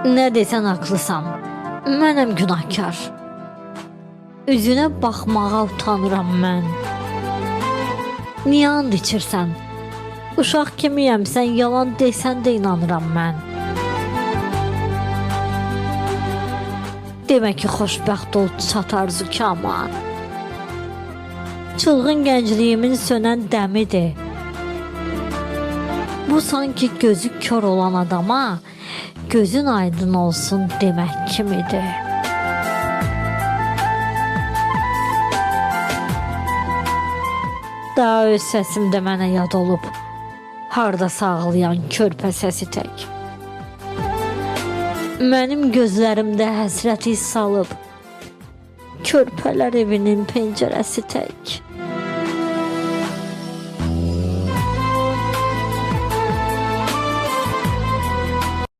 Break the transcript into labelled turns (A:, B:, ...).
A: Nə desən haqlısan. Mənəm günahkar. Üzünə baxmağa utanıram mən. Niyə and içirsən? Uşaq kimiyəm, sən yalan desən də inanıram mən. Demə ki, xoşbəxt ol çatar zükama. Çılğın gəncliyimin sönən dəmidir. Bu sanki gözü kör olan adama gözün aydın olsun demək kimidir. Daha öz səsimdə mənə yad olub, harda sağlayan körpə səsi tək. Mənim gözlərimdə həsrəti salıb, körpələr evinin pəncərəsi tək.